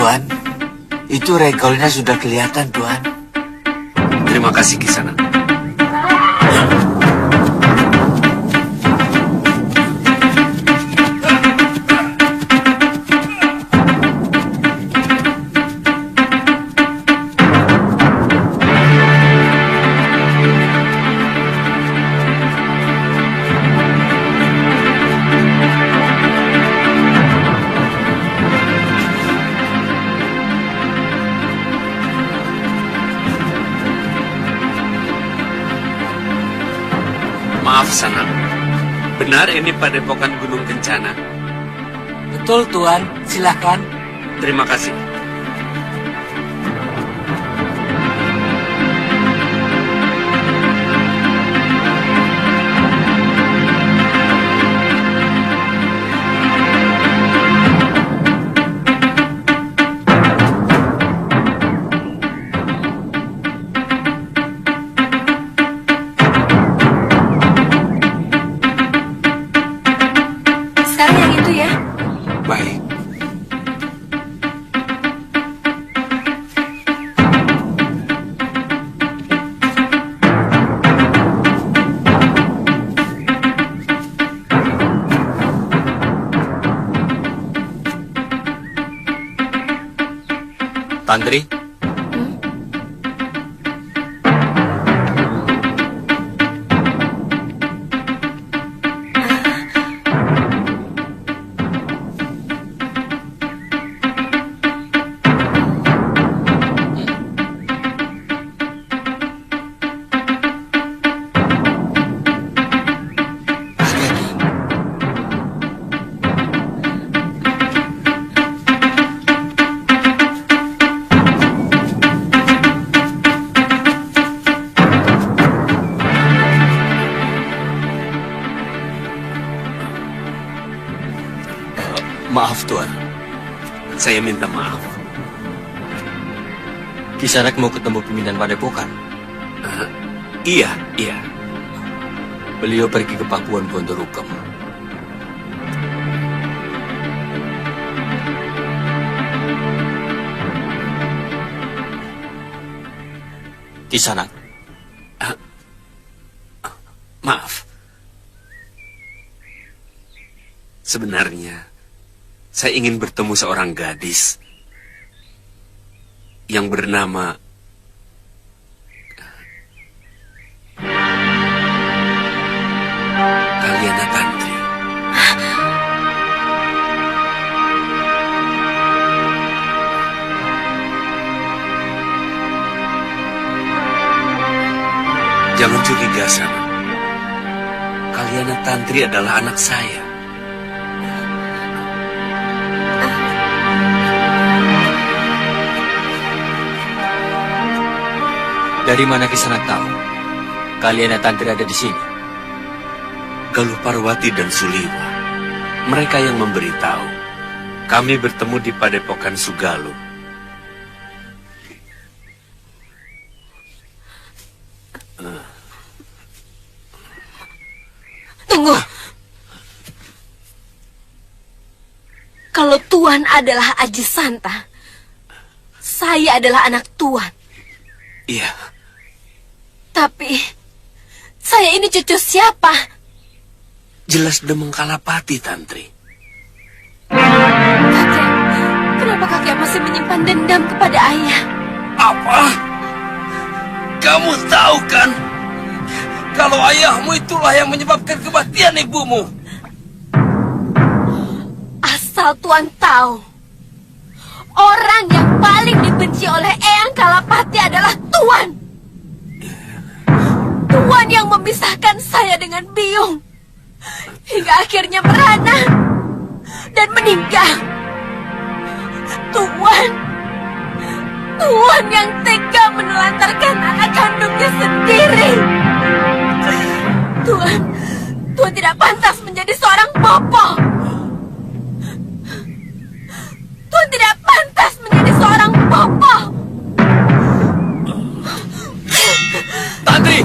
Tuan. Itu rekolnya sudah kelihatan, Tuan. Terima kasih, Kisanak. Maaf, Sanak. Benar ini padepokan Gunung Kencana? Betul, Tuan. Silakan. Terima kasih. Sekarang yang itu ya. Baik. Tantri, Maaf, Tuan. Saya minta maaf. Kisanak mau ketemu pimpinan padepokan. Iya. Beliau pergi ke Pakuan Pondorukam. Kisanak, Maaf. Sebenarnya, saya ingin bertemu seorang gadis yang bernama Kaliana Tantri. Jangan curiga, Sama. Kaliana Tantri adalah anak saya. dari mana Kisanak tahu Kaliana Tantri ada di sini? Galuh Parwati dan Suliwa. Mereka yang memberitahu. Kami bertemu di padepokan Sugaluh. Tunggu. Kalau Tuan adalah Aji Santa, saya adalah anak Tuan. Iya. Tapi, saya ini cucu siapa? Jelas Demeng Kalapati, Tantri. Kakek, kenapa kakek masih menyimpan dendam kepada ayah? Apa? Kamu tahu kan? Kalau ayahmu itulah yang menyebabkan kematian ibumu. Asal Tuan tahu, orang yang paling dibenci oleh Eyang Kalapati adalah Tuan. Tuan yang memisahkan saya dengan Biung. Hingga akhirnya merana dan meninggal. Tuan yang tega menelantarkan anak kandungnya sendiri. Tuan tidak pantas menjadi seorang bopo. Tuan tidak pantas menjadi seorang bopo. Tantri!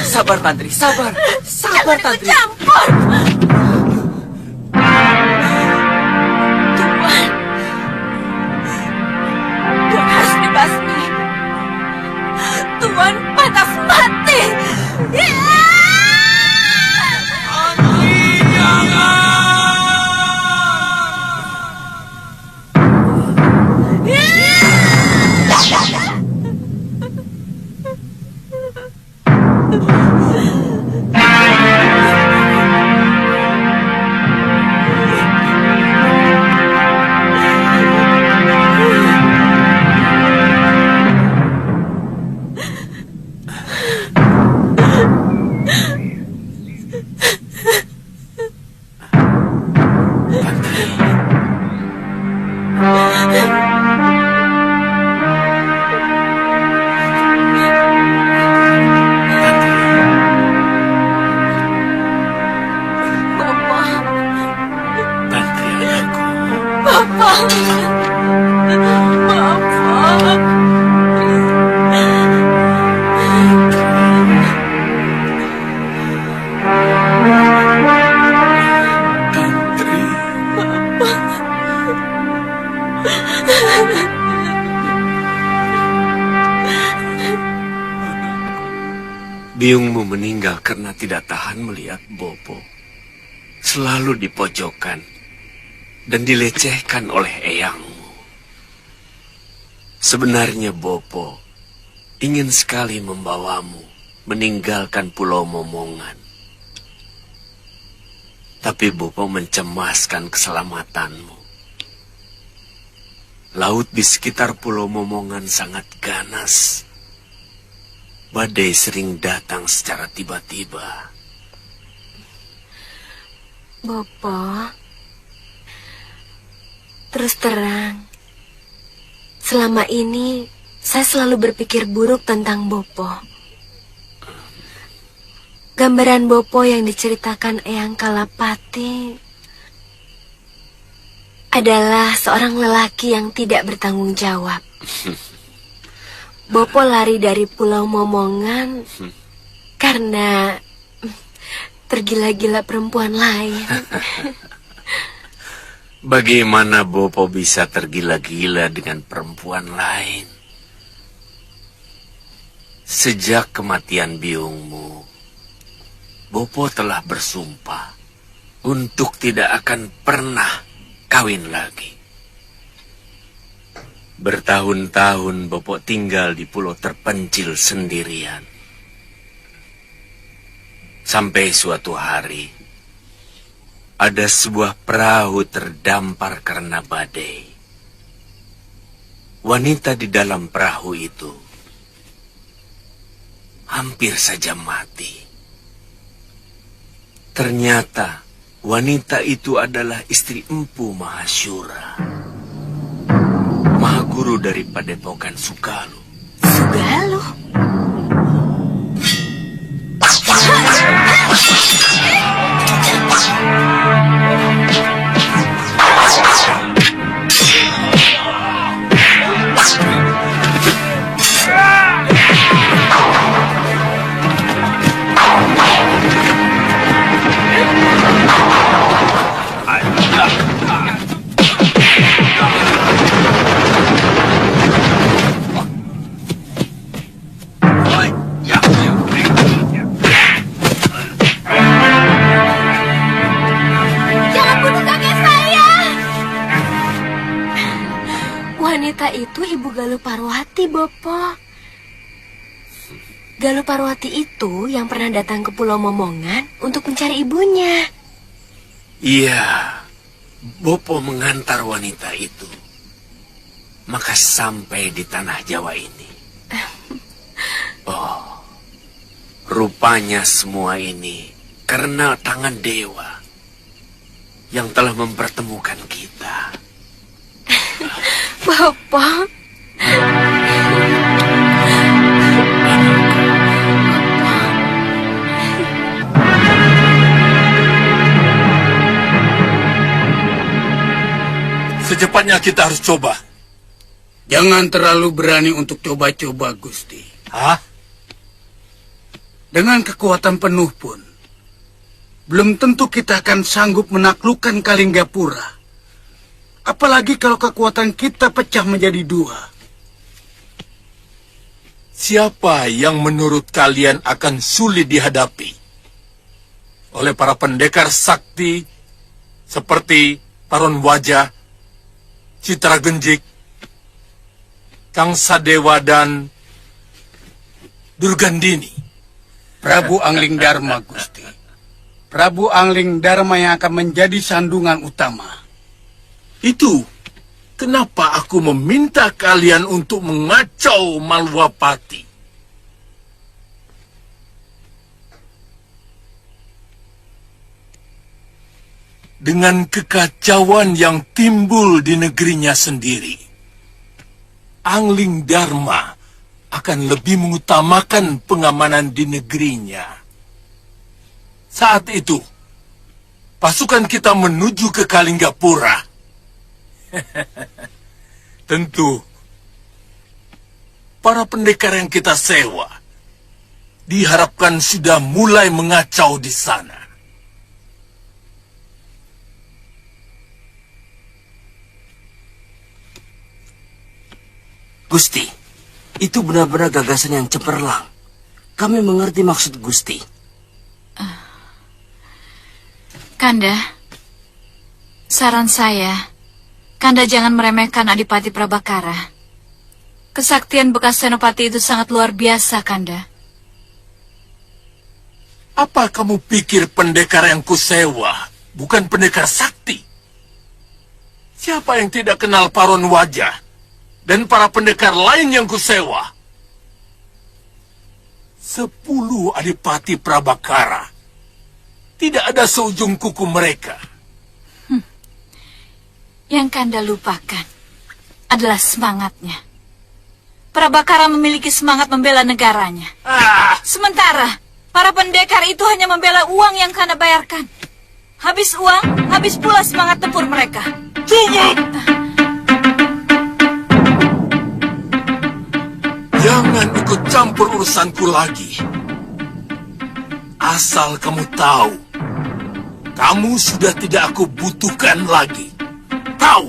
Sabar, Tantri, sabar. Sabar, Jangan Tantri. ikut campur. Tantri anakku. Tantri. Biungmu meninggal karena tidak tahan melihat Bopo selalu dipojokkan dan dilecehkan oleh eyangmu. Sebenarnya Bopo ingin sekali membawamu meninggalkan Pulau Momongan. Tapi Bopo mencemaskan keselamatanmu. Laut di sekitar Pulau Momongan sangat ganas. Badai sering datang secara tiba-tiba. Bopo, terus terang, selama ini saya selalu berpikir buruk tentang Bopo. Gambaran Bopo yang diceritakan Eyang Kalapati adalah seorang lelaki yang tidak bertanggung jawab. Bopo lari dari Pulau Momongan karena tergila-gila perempuan lain. Bagaimana Bopo bisa tergila-gila dengan perempuan lain? Sejak kematian biungmu, Bopo telah bersumpah untuk tidak akan pernah kawin lagi. Bertahun-tahun Bopo tinggal di pulau terpencil sendirian. Sampai suatu hari, ada sebuah perahu terdampar karena badai. Wanita di dalam perahu itu hampir saja mati. Ternyata wanita itu adalah istri Empu Mahasyura, Mahaguru dari Padepokan Sugalu. Sugalu? Wanita itu Ibu Galuh Parwati, Bopo. Galuh Parwati itu yang pernah datang ke Pulau Momongan untuk mencari ibunya. Iya, Bopo mengantar wanita itu. Maka sampai di tanah Jawa ini. Oh, rupanya semua ini karena tangan dewa yang telah mempertemukan kita. Bopo. Secepatnya kita harus coba. Jangan terlalu berani untuk coba-coba, Gusti. Hah? Dengan kekuatan penuh pun, belum tentu kita akan sanggup menaklukkan Kalinggapura. Apalagi kalau kekuatan kita pecah menjadi dua. Siapa yang menurut kalian akan sulit dihadapi oleh para pendekar sakti seperti Paron Wajah, Citra Genjik, Kang Sadewa, dan Durgandini? Prabu Angling Dharma, Gusti. Prabu Angling Dharma yang akan menjadi sandungan utama. Itu kenapa aku meminta kalian untuk mengacau Malwapati. dengan kekacauan yang timbul di negerinya sendiri, Angling Dharma akan lebih mengutamakan pengamanan di negerinya. Saat itu, pasukan kita menuju ke Kalinggapura. Tentu, para pendekar yang kita sewa diharapkan sudah mulai mengacau di sana. Gusti, itu benar-benar gagasan yang cemerlang. Kami mengerti maksud Gusti. Kanda, saran saya, Kanda jangan meremehkan Adipati Prabakara. Kesaktian bekas Senopati itu sangat luar biasa, Kanda. Apa kamu pikir pendekar yang kusewa bukan pendekar sakti? Siapa yang tidak kenal Paron Wajah dan para pendekar lain yang kusewa? 10 Adipati Prabakara. Tidak ada seujung kuku mereka. Yang Kanda lupakan adalah semangatnya. Prabakara memiliki semangat membela negaranya. Sementara para pendekar itu hanya membela uang yang Kanda bayarkan. Habis uang, habis pula semangat tempur mereka. Cukup! Jangan ikut campur urusanku lagi. Asal kamu tahu, kamu sudah tidak aku butuhkan lagi. Tahu?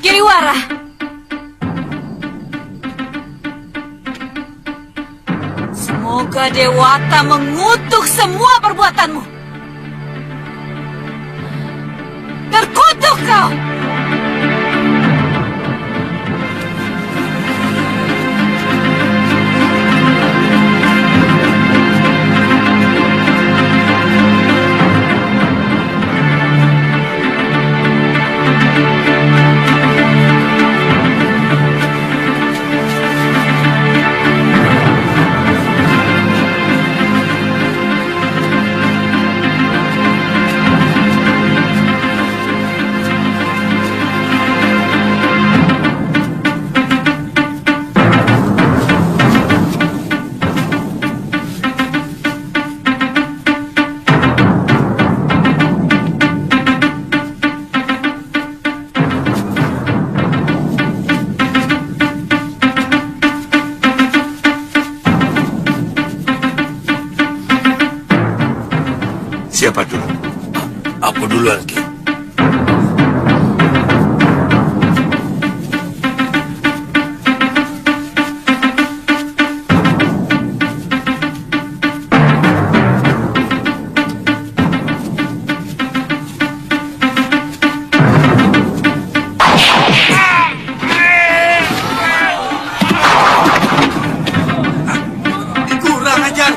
Giriwara, semoga Dewata mengutuk semua perbuatanmu. Terkutuk kau! Siapa dulu? Aku duluan, Ki. Kurang ajar!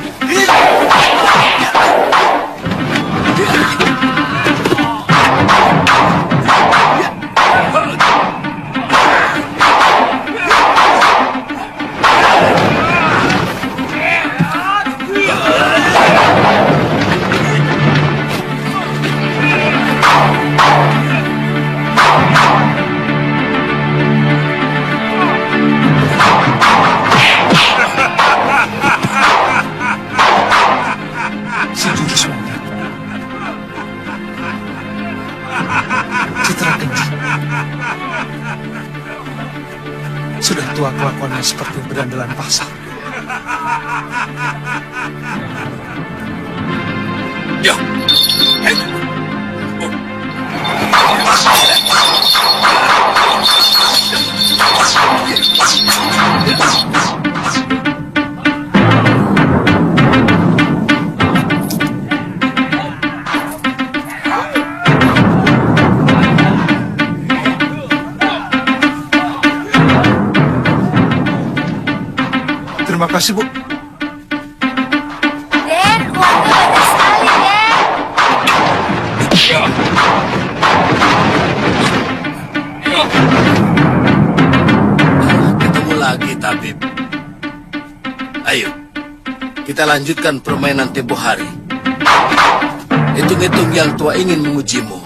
Sudah tua kelakuannya seperti berandalan pasar. Ya. Terima kasih, Bu. Den, uangnya banyak sekali, Den. Ayo, kita lanjutkan permainan tempo hari. Hitung-hitung yang tua ingin mengujimu.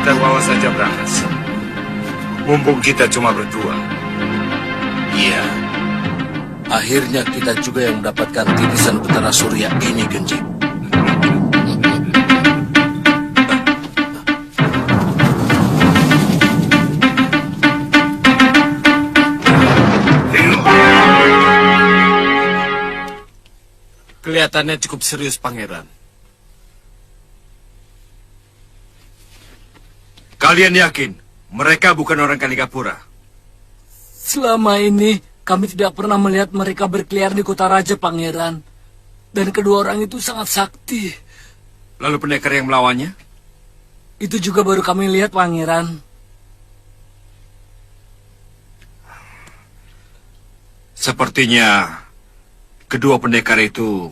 Kita bawa saja Brangas. Mumpung kita cuma berdua. Iya. Akhirnya kita juga yang mendapatkan titisan Betara Surya ini, Genji. Kelihatannya cukup serius, Pangeran. Kalian yakin mereka bukan orang Kalingapura? Selama ini kami tidak pernah melihat mereka berkeliaran di kota raja, Pangeran. Dan kedua orang itu sangat sakti. Lalu pendekar yang melawannya? Itu juga baru kami lihat, Pangeran. Sepertinya kedua pendekar itu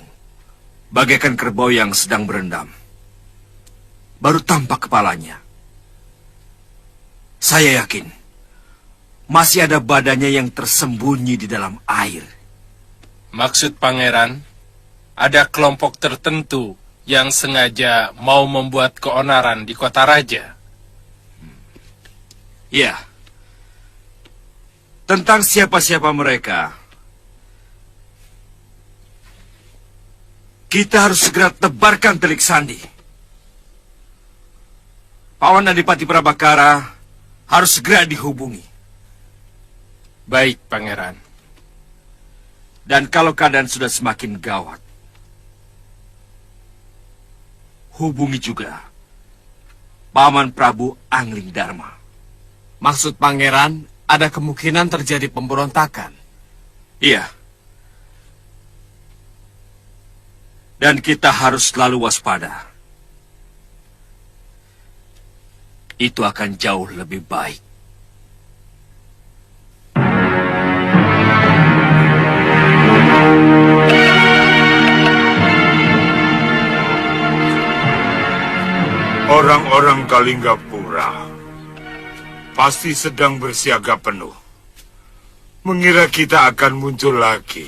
bagaikan kerbau yang sedang berendam. Baru tampak kepalanya. Saya yakin masih ada badannya yang tersembunyi di dalam air. Maksud Pangeran, ada kelompok tertentu yang sengaja mau membuat keonaran di kota raja. Ya. Tentang siapa-siapa mereka, kita harus segera tebarkan telik sandi. Pawan Adipati Prabakara harus segera dihubungi. Baik, Pangeran. Dan kalau keadaan sudah semakin gawat, hubungi juga Paman Prabu Angling Dharma. Maksud Pangeran, ada kemungkinan terjadi pemberontakan. Iya. Dan kita harus selalu waspada. Itu akan jauh lebih baik. Orang-orang Kalinggapura pasti sedang bersiaga penuh. Mengira kita akan muncul lagi.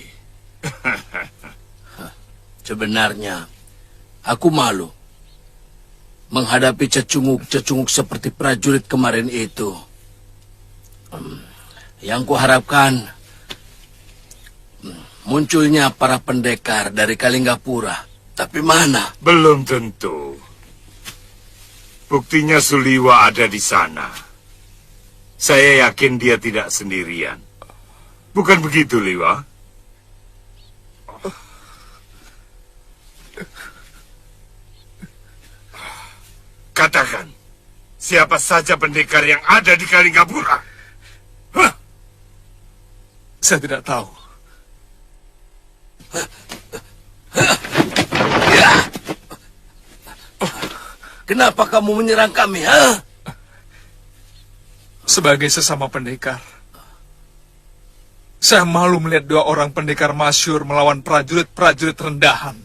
Sebenarnya, aku malu menghadapi cecunguk-cecunguk seperti prajurit kemarin itu. Yang kuharapkan munculnya para pendekar dari Kalinggapura. Tapi mana? Belum tentu. Buktinya Suliwa ada di sana. Saya yakin dia tidak sendirian. Bukan begitu, Liwa? Katakan, siapa saja pendekar yang ada di Kalinggapura? Hah? Saya tidak tahu. Kenapa kamu menyerang kami, ha? Sebagai sesama pendekar, saya malu melihat dua orang pendekar masyhur melawan prajurit-prajurit rendahan.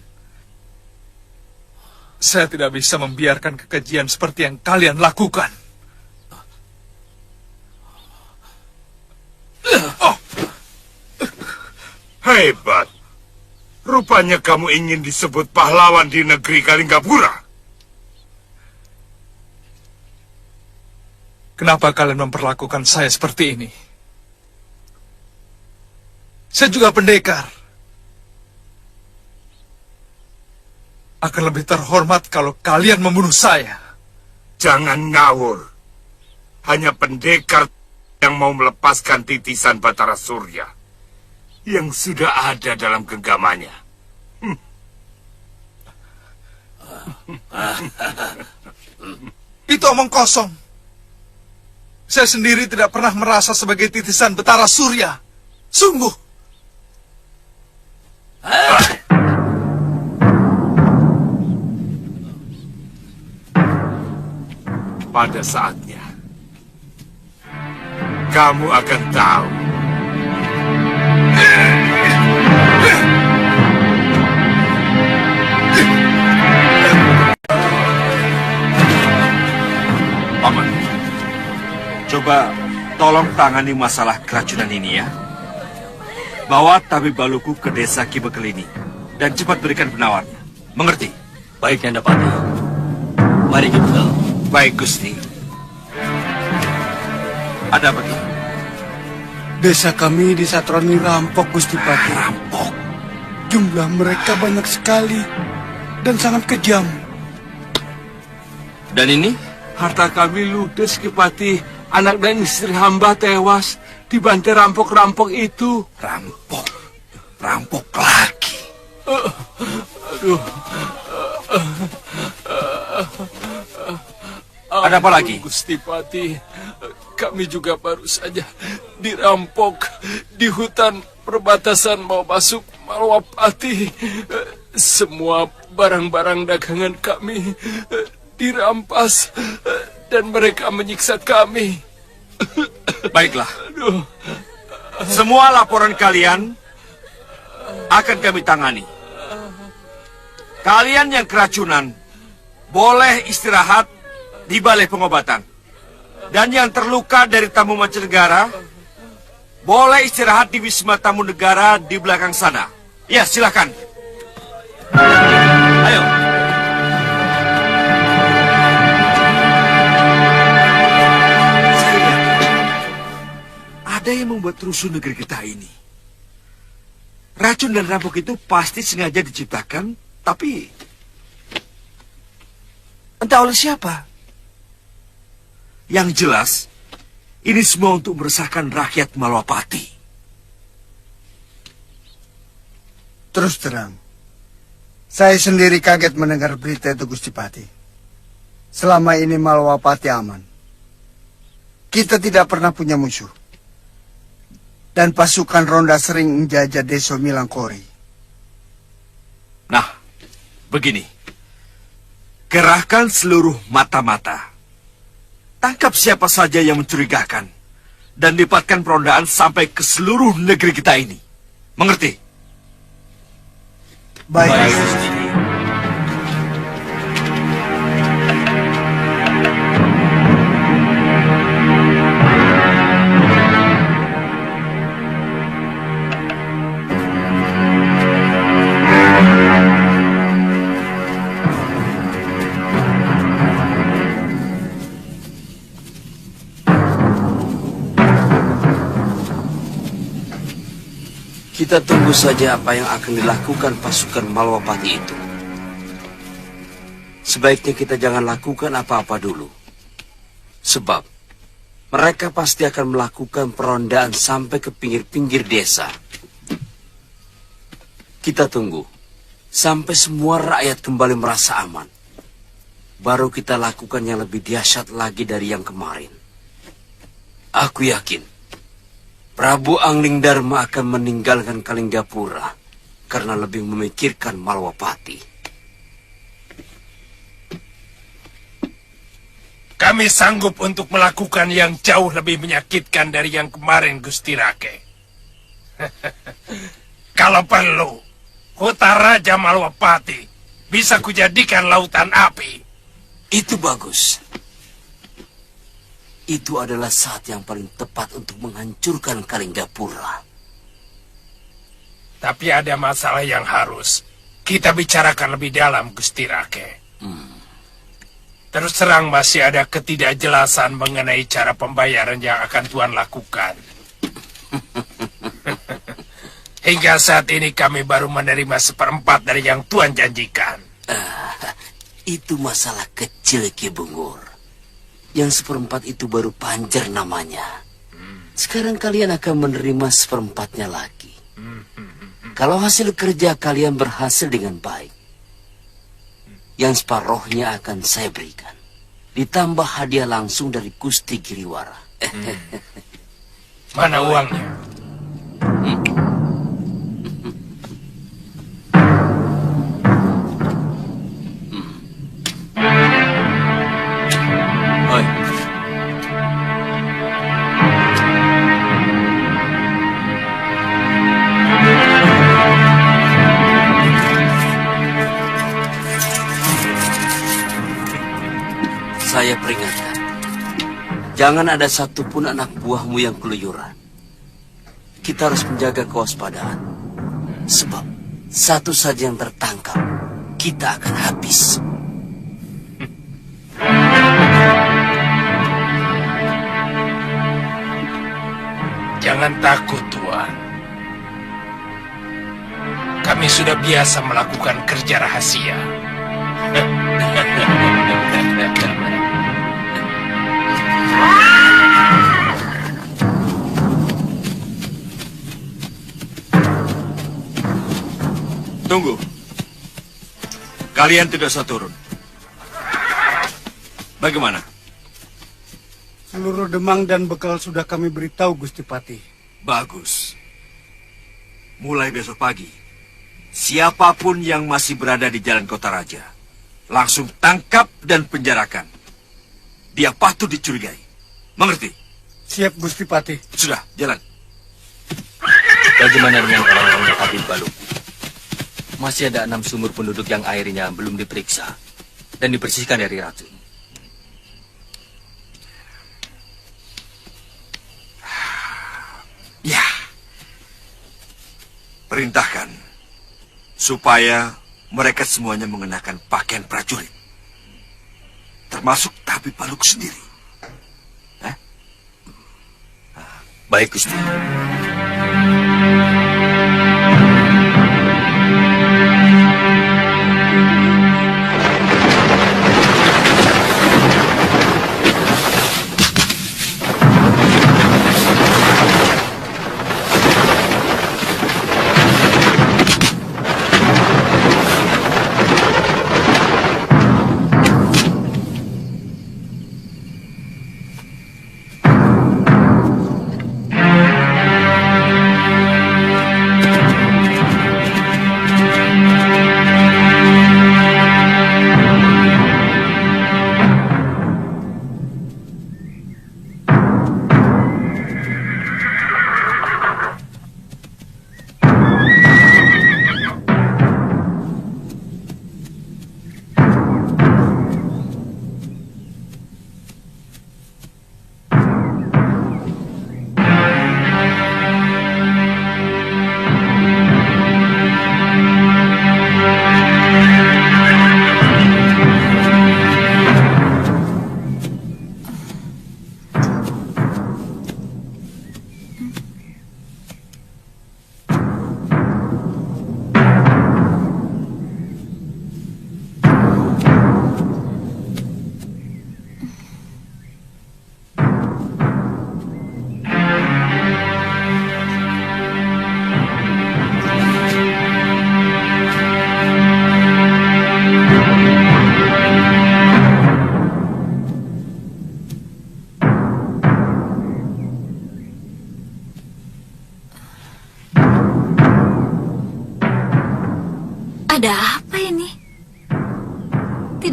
Saya tidak bisa membiarkan kekejian seperti yang kalian lakukan. Oh. Hebat. Rupanya kamu ingin disebut pahlawan di negeri Kalinggapura. Kenapa kalian memperlakukan saya seperti ini? Saya juga pendekar. Akan lebih terhormat kalau kalian membunuh saya. Jangan ngawur. Hanya pendekar yang mau melepaskan titisan Batara Surya yang sudah ada dalam genggamannya. Itu omong kosong. Saya sendiri tidak pernah merasa sebagai titisan Batara Surya. Sungguh. Pada saatnya, kamu akan tahu. Paman, coba tolong tangani masalah keracunan ini ya. Bawa tabib Baluku ke desa Kibekelini dan cepat berikan penawarnya. Mengerti? Baik, Nandapati. Mari kita. Baik, Gusti. Ada apa, Ki? Desa kami disatroni rampok, Gusti Pati. Rampok? Jumlah mereka banyak sekali dan sangat kejam. Dan ini? Harta kami ludes, Kipati. Anak dan istri hamba tewas dibantai rampok-rampok itu. Rampok? Rampok lagi? Ada apa lagi? Gusti Pati, kami juga baru saja dirampok di hutan perbatasan mau masuk Malwapati. Semua barang-barang dagangan kami dirampas dan mereka menyiksa kami. Baiklah. Semua laporan kalian akan kami tangani. Kalian yang keracunan boleh istirahat di balai pengobatan. Dan yang terluka dari tamu mancanegara boleh istirahat di Wisma Tamu Negara di belakang sana. Ya, silakan. Ayo. Saya ada yang membuat rusuh negeri kita ini. Racun dan rampok itu pasti sengaja diciptakan, tapi entah oleh siapa. Yang jelas, ini semua untuk meresahkan rakyat Malwapati. Terus terang, saya sendiri kaget mendengar berita itu, Gusti Pati. Selama ini Malwapati aman. Kita tidak pernah punya musuh. Dan pasukan ronda sering menjajah Desa Milangkori. Nah, begini. Kerahkan seluruh mata-mata. Tangkap siapa saja yang mencurigakan. Dan lipatkan perondaan sampai ke seluruh negeri kita ini. Mengerti? Baik. Kita tunggu saja apa yang akan dilakukan pasukan Malwapati itu. Sebaiknya kita jangan lakukan apa-apa dulu. Sebab mereka pasti akan melakukan perondaan sampai ke pinggir-pinggir desa. Kita tunggu sampai semua rakyat kembali merasa aman. Baru kita lakukan yang lebih dahsyat lagi dari yang kemarin. Aku yakin Prabu Angling Dharma akan meninggalkan Kalinggapura karena lebih memikirkan Malwapati. Kami sanggup untuk melakukan yang jauh lebih menyakitkan dari yang kemarin, Gusti Rake. Kalau perlu, kota Raja Malwapati bisa kujadikan lautan api. Itu bagus. Itu adalah saat yang paling tepat untuk menghancurkan Kalinggapura. Tapi ada masalah yang harus kita bicarakan lebih dalam, Gusti Rake. Terus terang masih ada ketidakjelasan mengenai cara pembayaran yang akan Tuan lakukan. Hingga saat ini kami baru menerima 1/4 dari yang Tuan janjikan. Itu masalah kecil, Ki Bungur. Yang 1/4 itu baru panjer namanya. Sekarang kalian akan menerima 1/4-nya lagi. Kalau hasil kerja kalian berhasil dengan baik, yang separohnya akan saya berikan. Ditambah hadiah langsung dari Gusti Giriwara. Mana uangnya? Oi. Saya peringatkan, jangan ada satupun anak buahmu yang keluyuran. Kita harus menjaga kewaspadaan. Sebab satu saja yang tertangkap, kita akan habis. Jangan takut, Tuan. Kami sudah biasa melakukan kerja rahasia. Tunggu. Kalian tidak usah turun. Bagaimana? Seluruh demang dan bekal sudah kami beritahu, Gusti Pati. Bagus. Mulai besok pagi, siapapun yang masih berada di jalan Kota Raja, langsung tangkap dan penjarakan. Dia patut dicurigai. Mengerti? Siap, Gusti Pati. Sudah, jalan. Bagaimana dengan orang-orang Habib Baluk? Masih ada 6 sumur penduduk yang airnya belum diperiksa dan dibersihkan dari racun. Ya. Perintahkan supaya mereka semuanya mengenakan pakaian prajurit. Termasuk Tabib Baluk sendiri. Baik, Gusti.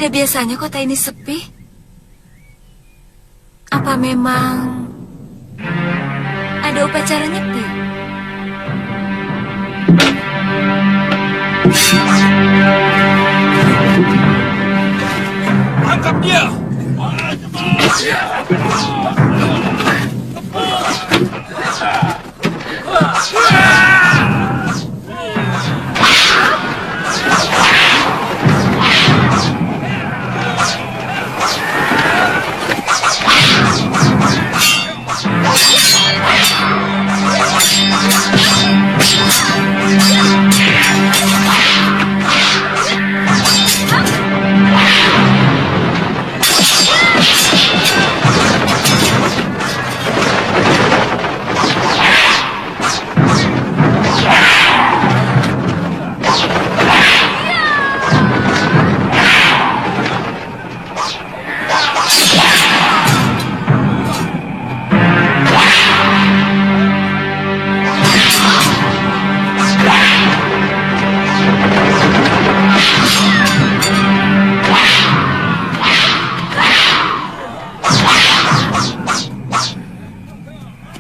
Tidak biasanya kota ini sepi. Apa memang ada upacara nyepi? Tangkap dia!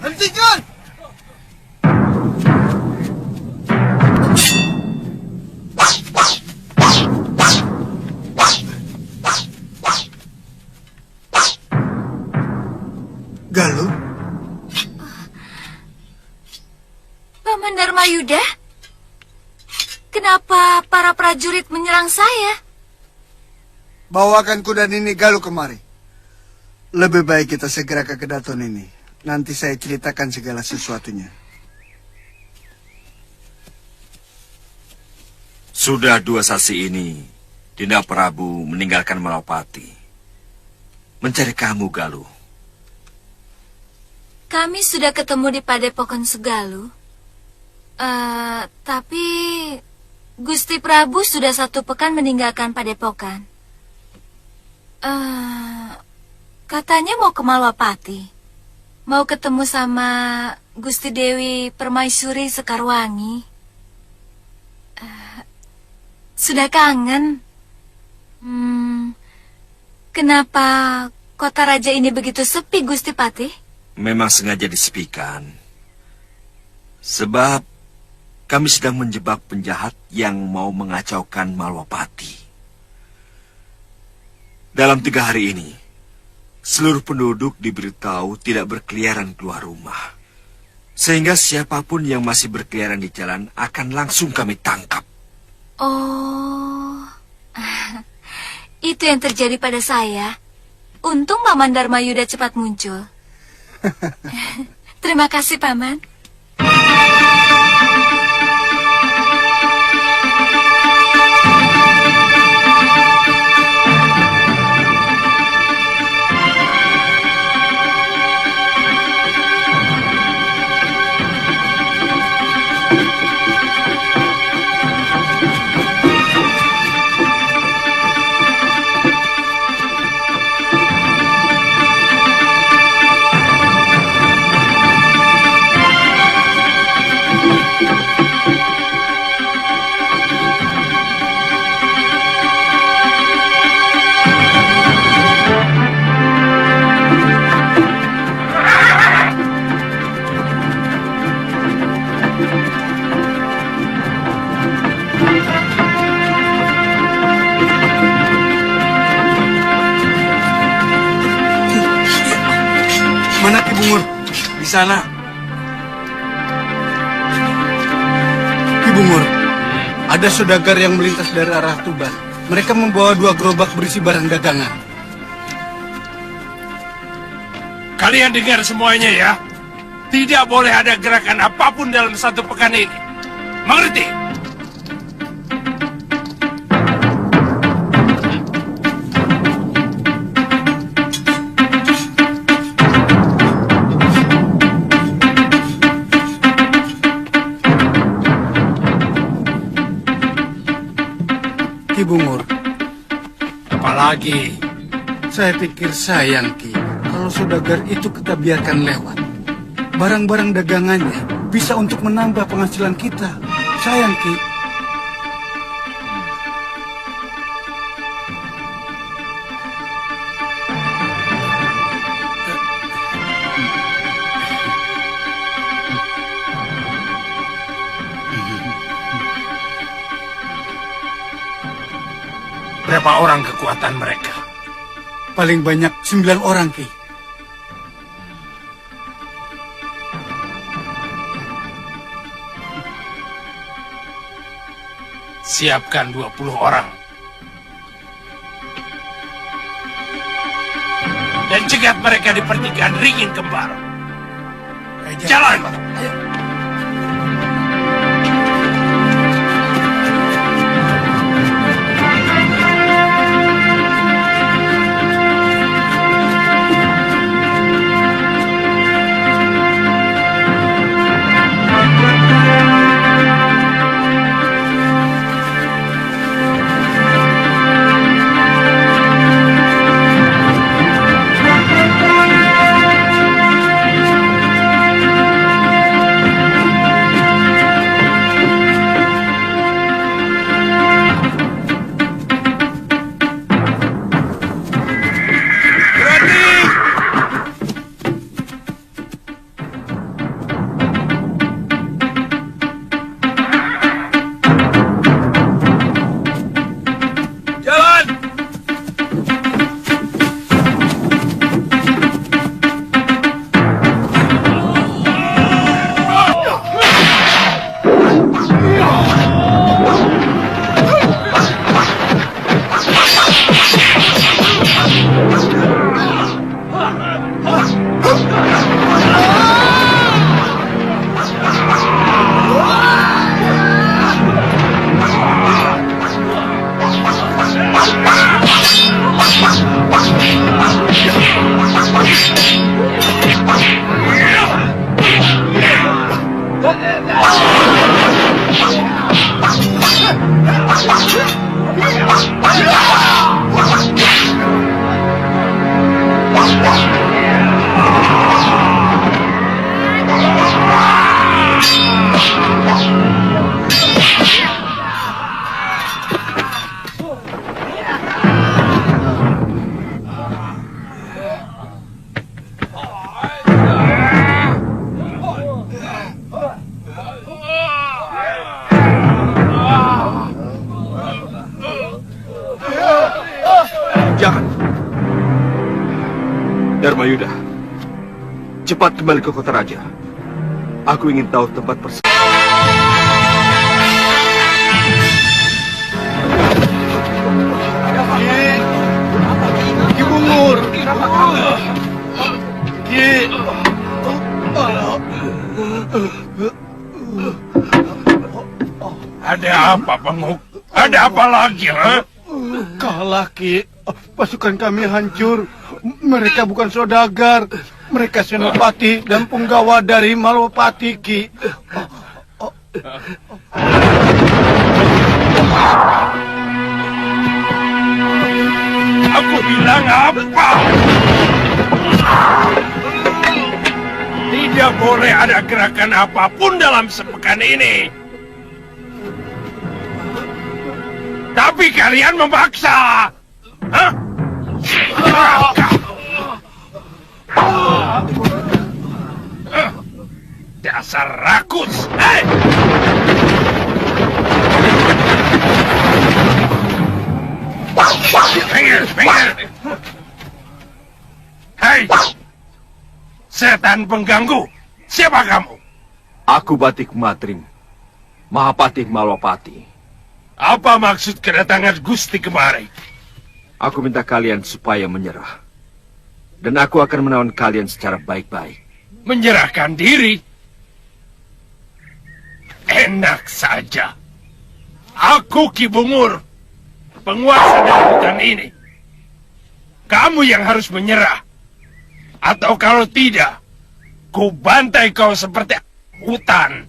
Hentikan! Galuh, Paman Dharmayuda? Kenapa para prajurit menyerang saya? bawakan kuda Nini Galuh kemari. Lebih baik kita segera ke Kedaton ini. Nanti saya ceritakan segala sesuatunya. Sudah 2 sasi ini, Dinda Prabu meninggalkan Malapati. Mencari kamu, Galuh. Kami sudah ketemu di Padepokan Segaluh. Tapi Gusti Prabu sudah 1 pekan meninggalkan Padepokan. Katanya mau ke Malwapati. Mau ketemu sama Gusti Dewi Permaisuri Sekarwangi. Sudah kangen. Kenapa kota raja ini begitu sepi, Gusti Patih? Memang sengaja disepikan. Sebab kami sedang menjebak penjahat yang mau mengacaukan Malwapati. Dalam 3 hari ini, seluruh penduduk diberitahu tidak berkeliaran keluar rumah. Sehingga siapapun yang masih berkeliaran di jalan akan langsung kami tangkap. Oh, itu yang terjadi pada saya. Untung Paman Dharmayuda cepat muncul. Terima kasih, Paman. Mana Ki Bungur? Di sana. Ki Bungur, ada saudagar yang melintas dari arah Tuban. Mereka membawa 2 gerobak berisi barang dagangan. Kalian dengar semuanya ya. Tidak boleh ada gerakan apapun dalam 1 pekan ini. Mengerti? Ki Bungur, Apalagi? saya pikir sayang Ki, kalau saudagar itu kita biarkan lewat. Barang-barang dagangannya bisa untuk menambah penghasilan kita. Sayang Ki. berapa orang kekuatan mereka? Paling banyak 9 orang, Ki. Siapkan 20 orang. Dan cegat mereka di pertigaan ringin kembar. Jalan! Jangan. Dharmayuda, cepat kembali ke kota raja. Aku ingin tahu tempat persis. Ki Bungur. Ki. Ada apa, Penguk? Ada apa lagi, ha? Kalah, Ki. Pasukan kami hancur. Mereka bukan saudagar. Mereka senopati dan punggawa dari Malwapati, Ki. Aku bilang apa? Tidak boleh ada gerakan apapun dalam sepekan ini. Tapi kalian memaksa. Hah? Dasar rakus. Hei! Minggir, minggir. Hei! Setan pengganggu. Siapa kamu? Aku Batik Matrim, Mahapati Malwapati. Apa maksud kedatangan Gusti kemari? Aku minta kalian supaya menyerah. Dan aku akan menawan kalian secara baik-baik. Menyerahkan diri? Enak saja. Aku Ki Bungur, penguasa dari hutan ini. Kamu yang harus menyerah. Atau kalau tidak, ku bantai kau seperti hutan.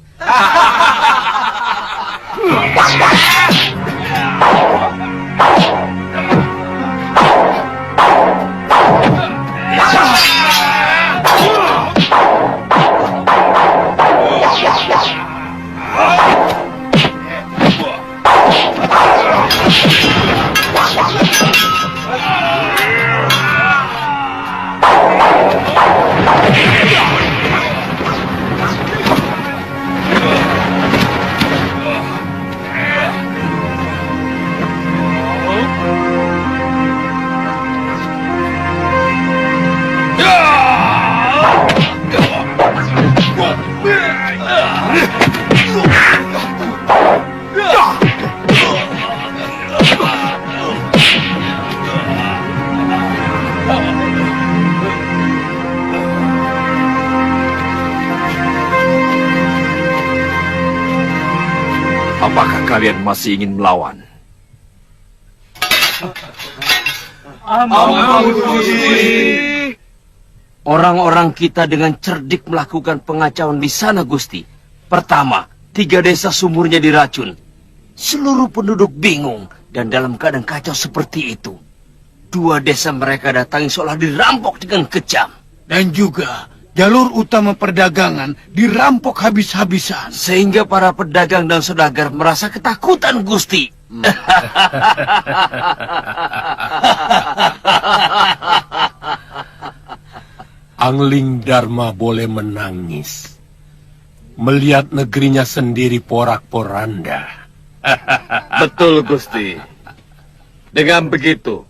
kalian masih ingin melawan? Orang-orang kita dengan cerdik melakukan pengacauan di sana, Gusti. Pertama, 3 desa sumurnya diracun. Seluruh penduduk bingung dan dalam keadaan kacau seperti itu. 2 desa mereka datangi seolah dirampok dengan kejam. Dan juga jalur utama perdagangan dirampok habis-habisan. Sehingga para pedagang dan saudagar merasa ketakutan, Gusti. Angling Dharma boleh menangis melihat negerinya sendiri porak-poranda. Betul, Gusti. Dengan begitu,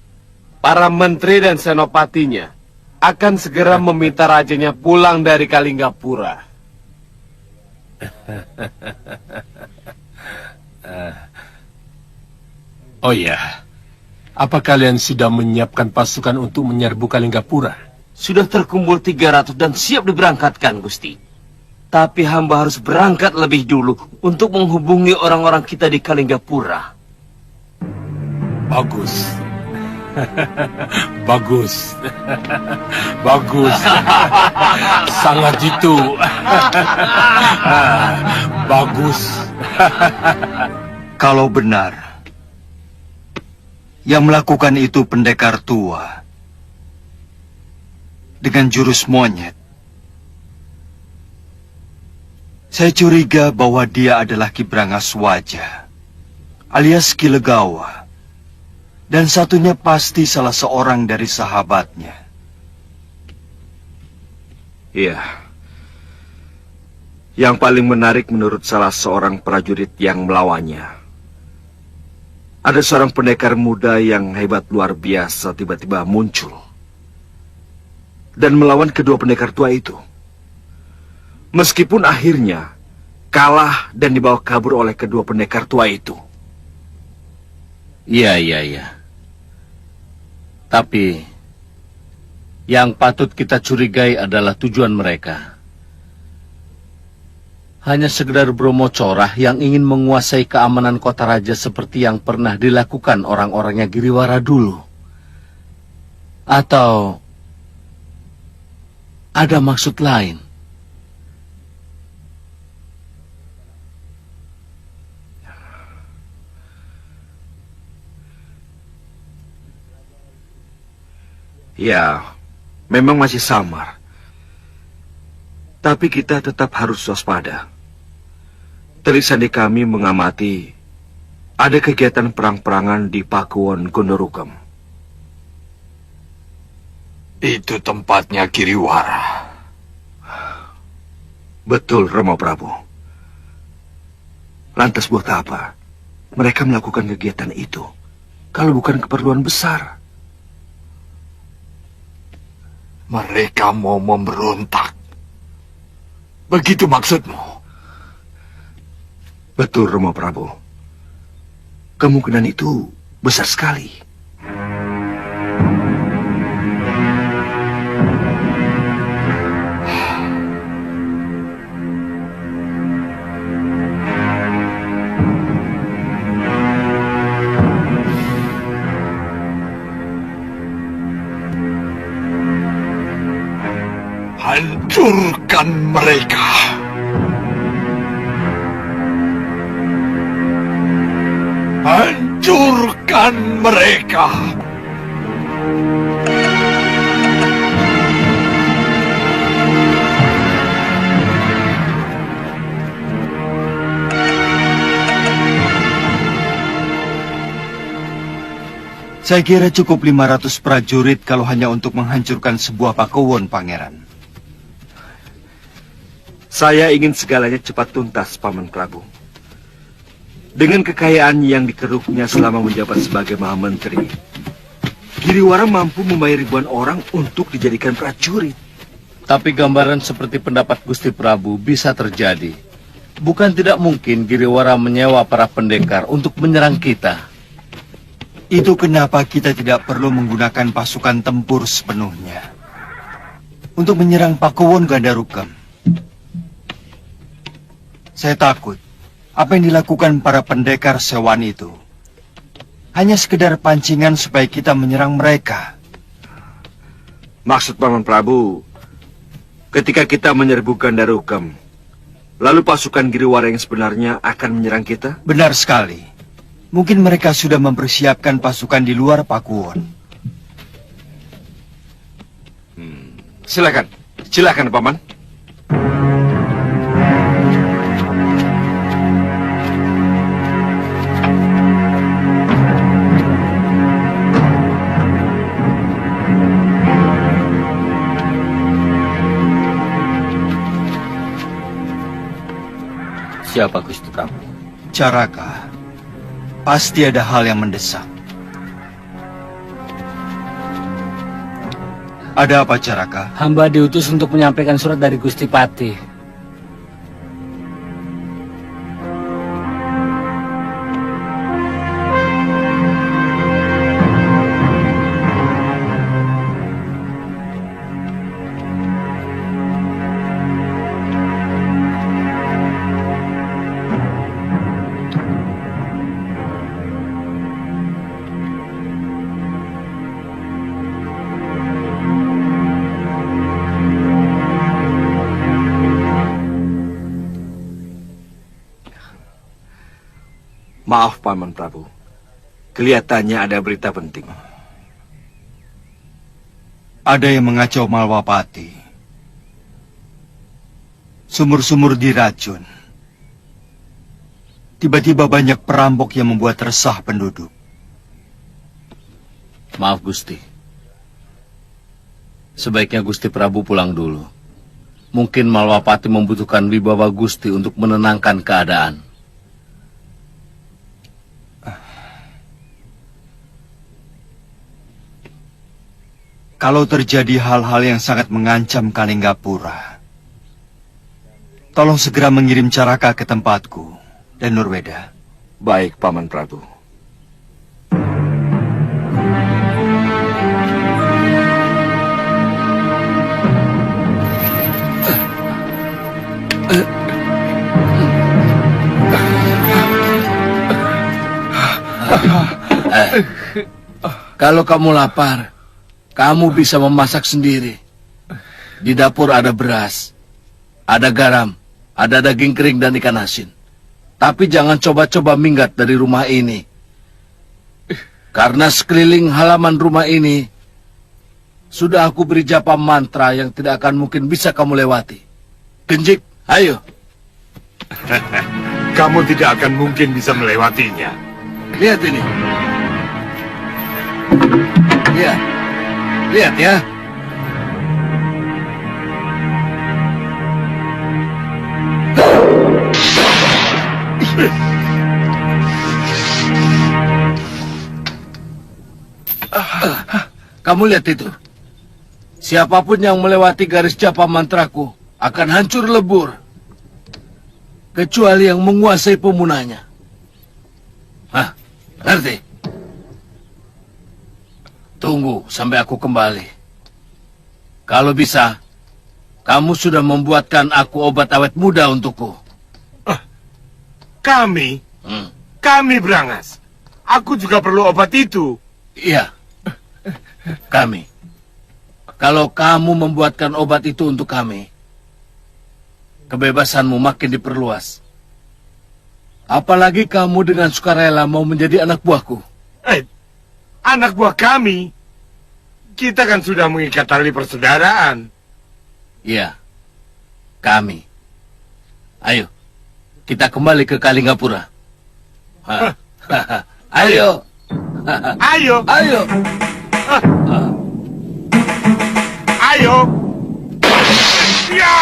para menteri dan senopatinya akan segera meminta rajanya pulang dari Kalinggapura. Oh ya, apa kalian sudah menyiapkan pasukan untuk menyerbu Kalinggapura? Sudah terkumpul 300 dan siap diberangkatkan, Gusti. Tapi hamba harus berangkat lebih dulu untuk menghubungi orang-orang kita di Kalinggapura. Bagus. Bagus. Bagus. Sangat jitu. Bagus. Kalau benar yang melakukan itu pendekar tua dengan jurus monyet, saya curiga bahwa dia adalah Ki Brangaswaja alias Ki Legawa, dan satunya pasti salah seorang dari sahabatnya. Iya. Yang paling menarik menurut salah seorang prajurit yang melawannya, ada seorang pendekar muda yang hebat luar biasa tiba-tiba muncul dan melawan kedua pendekar tua itu. Meskipun akhirnya kalah dan dibawa kabur oleh kedua pendekar tua itu. Iya. Tapi yang patut kita curigai adalah tujuan mereka. Hanya sekedar Bromo Corah yang ingin menguasai keamanan kota raja seperti yang pernah dilakukan orang-orangnya Giriwara dulu. Atau ada maksud lain? Ya, memang masih samar. Tapi kita tetap harus waspada. Telik sandi kami mengamati ada kegiatan perang-perangan di Pakuwon Gondorukam. Itu tempatnya Giriwara. Betul, Rama Prabu. Lantas buat apa mereka melakukan kegiatan itu kalau bukan keperluan besar? Mereka mau memberontak. Begitu maksudmu? Betul, Rama Prabu. Kemungkinan itu besar sekali. Hancurkan mereka. Hancurkan mereka. Saya kira cukup 500 prajurit kalau hanya untuk menghancurkan sebuah pakuwon, Pangeran. Saya ingin segalanya cepat tuntas, Paman Prabu. Dengan kekayaan yang dikeruknya selama menjabat sebagai Mahamenteri, Giriwara mampu membayar ribuan orang untuk dijadikan prajurit. Tapi gambaran seperti pendapat Gusti Prabu bisa terjadi. Bukan tidak mungkin Giriwara menyewa para pendekar untuk menyerang kita. Itu kenapa kita tidak perlu menggunakan pasukan tempur sepenuhnya untuk menyerang Pakuwon Gandarukam. Saya takut Apa yang dilakukan para pendekar Sewan itu hanya sekedar pancingan supaya kita menyerang mereka. Maksud Paman Prabu, ketika kita menyerbu Gandarukam, lalu pasukan Giriwara yang sebenarnya akan menyerang kita? Benar sekali. Mungkin mereka sudah mempersiapkan pasukan di luar Pakuwon. Silakan, silakan Paman. Siapa Gusti Prabu? Caraka, pasti ada hal yang mendesak. Ada apa, Caraka? Hamba diutus untuk menyampaikan surat dari Gusti Patih. Maaf Paman Prabu, kelihatannya ada berita penting. Ada yang mengacau Malwapati. Sumur-sumur diracun. Tiba-tiba banyak perampok yang membuat resah penduduk. Maaf Gusti. Sebaiknya Gusti Prabu pulang dulu. Mungkin Malwapati membutuhkan wibawa Gusti untuk menenangkan keadaan. Kalau terjadi hal-hal yang sangat mengancam Kalinggapura, tolong segera mengirim Caraka ke tempatku dan Nurweda. Baik, Paman Prabu. Kalau kamu lapar, kamu bisa memasak sendiri. Di dapur ada beras, ada garam, ada daging kering dan ikan asin. Tapi jangan coba-coba minggat dari rumah ini. Karena sekeliling halaman rumah ini sudah aku beri japa mantra yang tidak akan mungkin bisa kamu lewati. Genjik, ayo. Kamu tidak akan mungkin bisa melewatinya. Lihat ini. Lihat. Lihat ya. Kamu lihat itu. Siapapun yang melewati garis japa mantraku akan hancur lebur. Kecuali yang menguasai pemunanya. Hah, ngerti? Tunggu sampai aku kembali. Kalau bisa, kamu sudah membuatkan aku obat awet muda untukku. Kami? Kami Brangas. Aku juga perlu obat itu. Iya, kami. Kalau kamu membuatkan obat itu untuk kami, kebebasanmu makin diperluas. Apalagi kamu dengan sukarela mau menjadi anak buahku. Anak buah kami? Kita kan sudah mengikat tali persaudaraan. Iya, kami. Ayo, kita kembali ke Kalinggapura. Ayo. Ayo. Ayo. Ayo. Ya.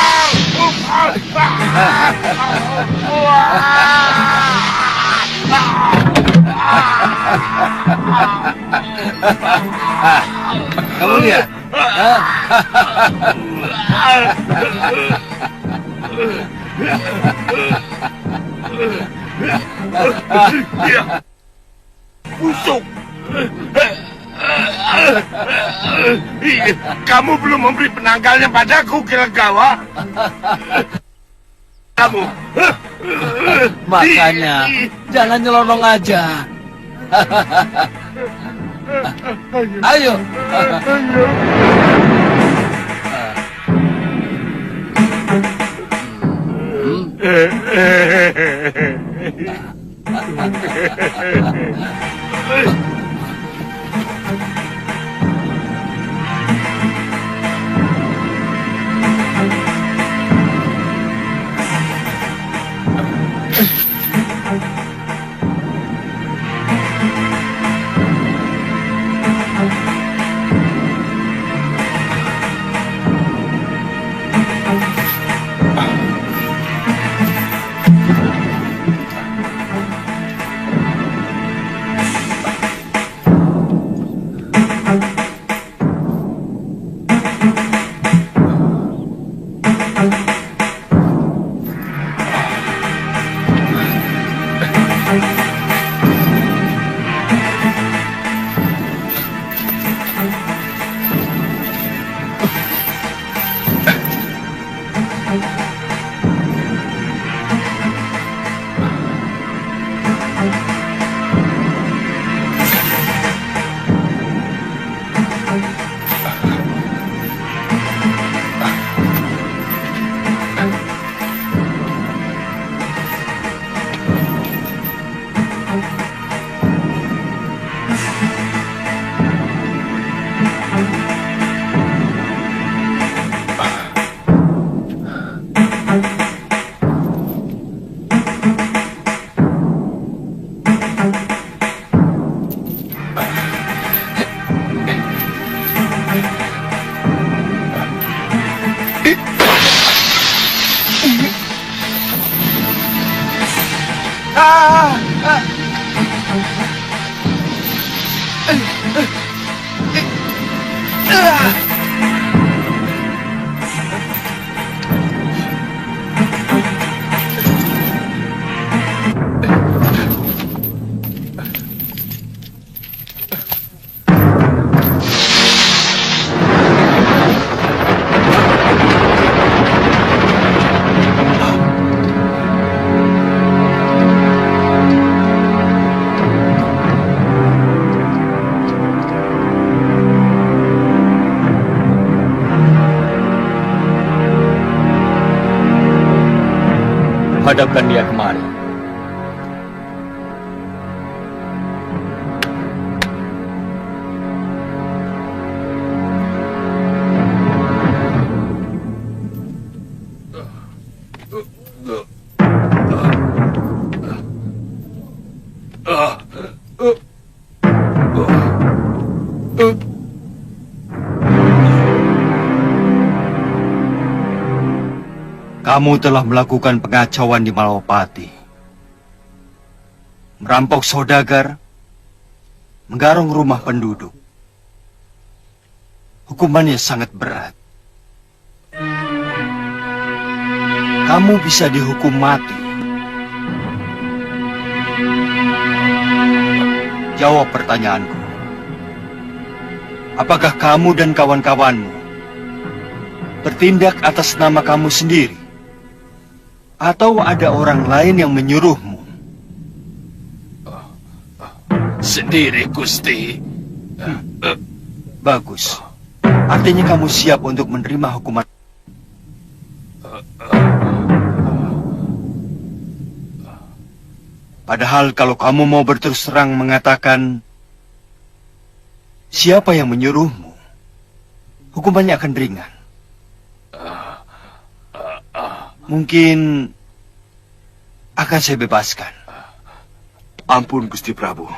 Kamu lihat? Busuk. Kamu belum memberi penanggalnya padaku, Kilegawa. Kamu. Makanya jangan nyelonong aja. Ayo. Hadapkan dia kemari. Kamu telah melakukan pengacauan di Malawapati, merampok saudagar, menggarong rumah penduduk. Hukumannya sangat berat. Kamu bisa dihukum mati. Jawab pertanyaanku. Apakah kamu dan kawan-kawanmu bertindak atas nama kamu sendiri? Atau ada orang lain yang menyuruhmu? Sendiri, Gusti. Bagus. Artinya kamu siap untuk menerima hukuman. Padahal kalau kamu mau berterus terang mengatakan siapa yang menyuruhmu, hukumannya akan ringan. Mungkin akan saya bebaskan. Ampun, Gusti Prabu.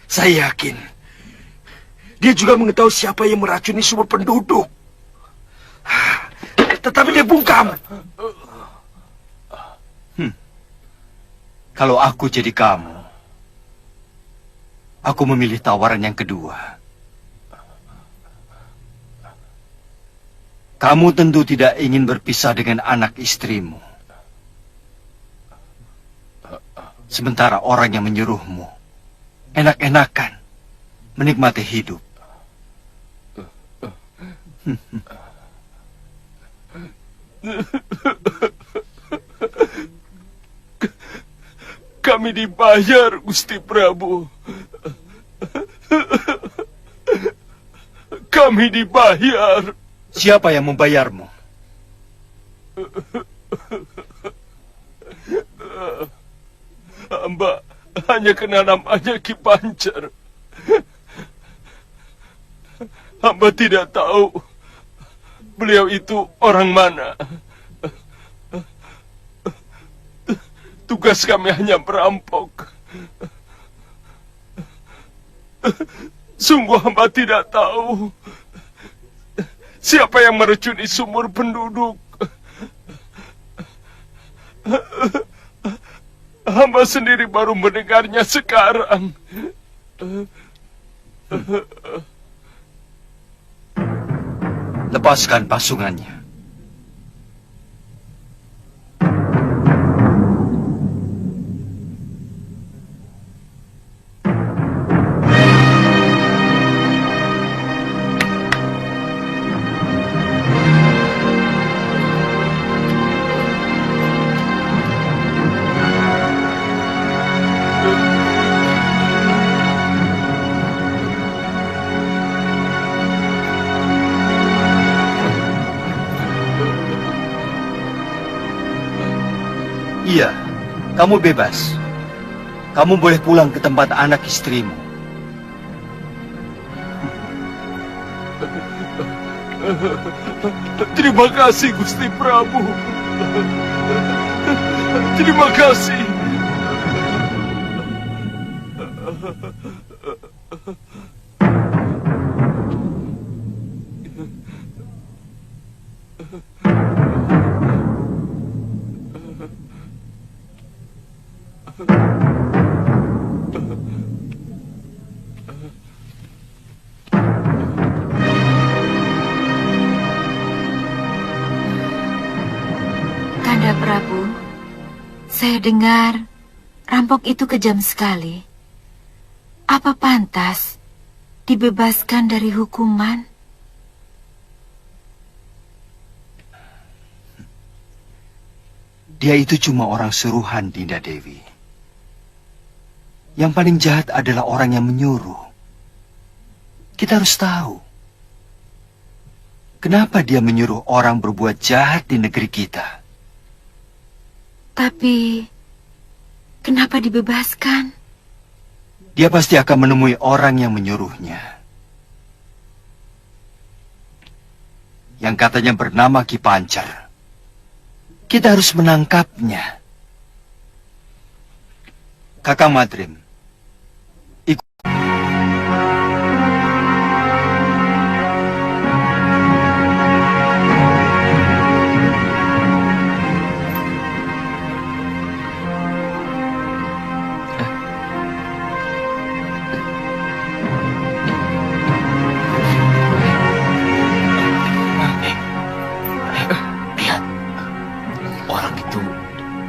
Saya yakin dia juga mengetahui siapa yang meracuni sumur penduduk. Tetapi dia bungkam. Kalau aku jadi kamu, aku memilih tawaran yang kedua. Kamu tentu tidak ingin berpisah dengan anak istrimu. Sementara orang yang menyuruhmu enak-enakan menikmati hidup. Kami dibayar, Gusti Prabu. Kami dibayar. Siapa yang membayarmu? Hamba hanya kenal namanya Ki Pancer. Hamba tidak tahu beliau itu orang mana. Tugas kami hanya merampok. Sungguh hamba tidak tahu siapa yang meracuni sumur penduduk. Hamba sendiri baru mendengarnya sekarang. Lepaskan pasungannya. Iya, kamu bebas. Kamu boleh pulang ke tempat anak istrimu. Terima kasih, Gusti Prabu. Terima kasih. Kanda Prabu, saya dengar rampok itu kejam sekali. Apa pantas dibebaskan dari hukuman? Dia itu cuma orang suruhan, Dinda Dewi. Yang paling jahat adalah orang yang menyuruh. Kita harus tahu. Kenapa dia menyuruh orang berbuat jahat di negeri kita? Tapi, kenapa dibebaskan? Dia pasti akan menemui orang yang menyuruhnya. Yang katanya bernama Ki Pancer. Kita harus menangkapnya. Kakang Madrim, ikut.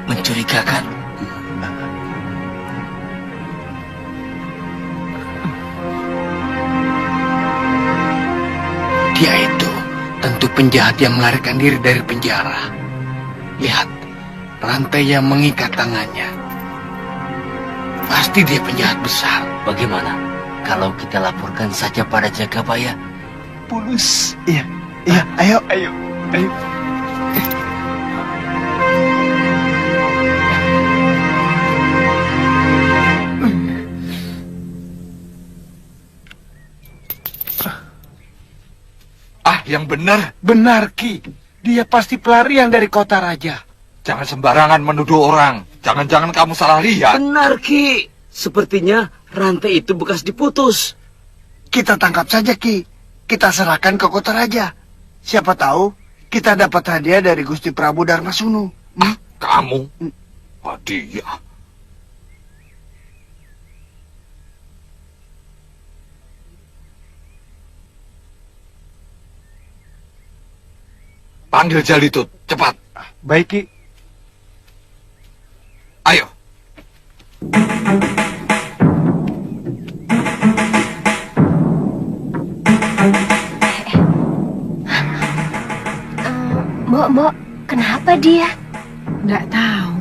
Mencurigakan. Dia itu tentu penjahat yang melarikan diri dari penjara. Lihat, rantai yang mengikat tangannya. Pasti dia penjahat besar. Bagaimana kalau kita laporkan saja pada Jagabaya? Pulus. Iya, iya, ayo. Yang benar. Benar, Ki. Dia pasti pelarian dari kota raja. Jangan sembarangan menuduh orang. Jangan-jangan kamu salah lihat. Benar, Ki. Sepertinya rantai itu bekas diputus. Kita tangkap saja, Ki. Kita serahkan ke kota raja. Siapa tahu kita dapat hadiah dari Gusti Prabu Darmasunu. Kamu? Hadiah? Panggil Jalitut, cepat. Baik, Ki. Ayo. Mbok, Kenapa dia? Nggak tahu.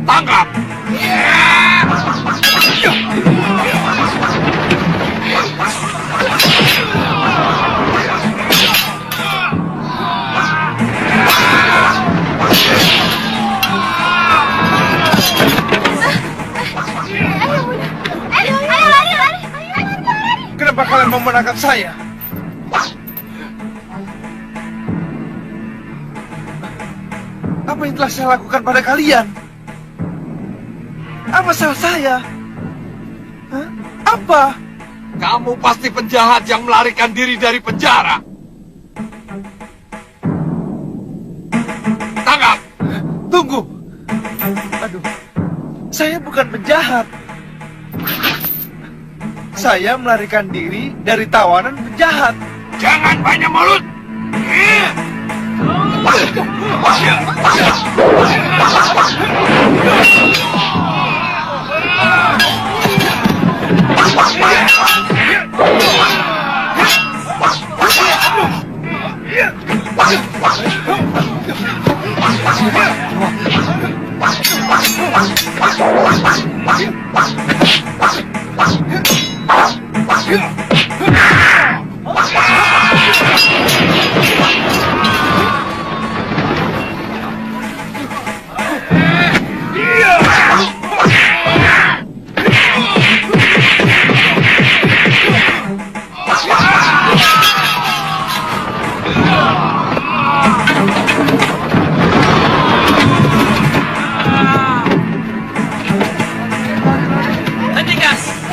Tangkap! Kenapa kalian mau menangkap saya? Apa yang telah saya lakukan pada kalian? Apa salah saya? Hah? Apa? Kamu pasti penjahat yang melarikan diri dari penjara. Tangkap! Tunggu. Aduh. Saya bukan penjahat. Saya melarikan diri dari tawanan penjahat. Jangan banyak mulut.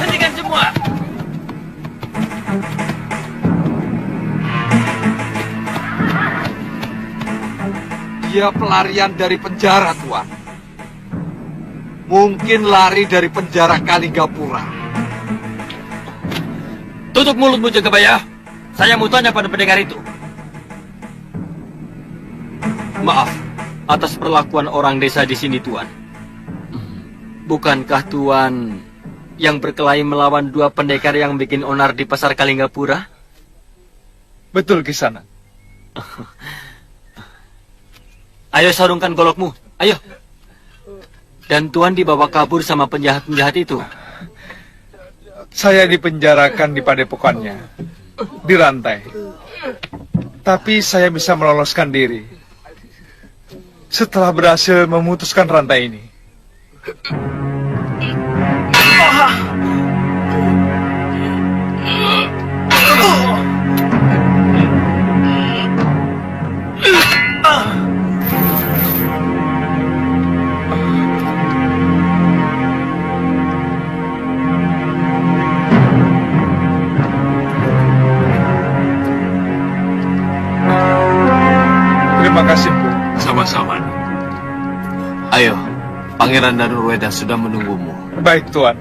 Hentikan semua. Dia pelarian dari penjara, Tuan. Mungkin lari dari penjara Kalinggapura. Tutup mulutmu, Jagabaya. Saya mau tanya pada pendekar itu. Maaf atas perlakuan orang desa di sini, Tuan. Bukankah Tuan yang berkelahi melawan dua pendekar yang bikin onar di pasar Kalinggapura? Betul, Kisana. Ayo sarungkan golokmu, ayo. Dan Tuan dibawa kabur sama penjahat-penjahat itu. Saya dipenjarakan di padepokannya, dirantai. Tapi saya bisa meloloskan diri setelah berhasil memutuskan rantai ini. Terima kasih, Bu. Sama-sama. Ayo, Pangeran Danurweda sudah menunggumu. Baik, Tuan.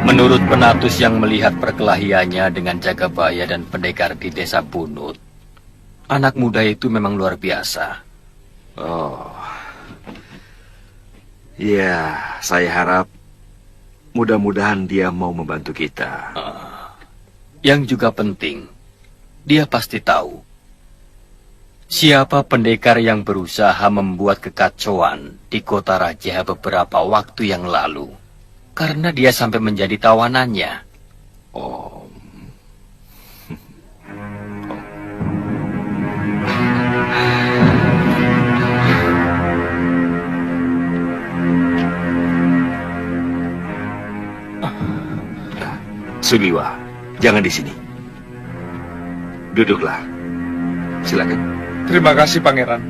Menurut penatus yang melihat perkelahiannya dengan Jagabaya dan pendekar di desa Bunut, anak muda itu memang luar biasa. Oh. Ya, saya harap mudah-mudahan dia mau membantu kita. Yang juga penting, dia pasti tahu siapa pendekar yang berusaha membuat kekacauan di kota Raja beberapa waktu yang lalu. Karena dia sampai menjadi tawanannya. Oh. Suliwa, jangan di sini. Duduklah. Silakan. Terima kasih, Pangeran.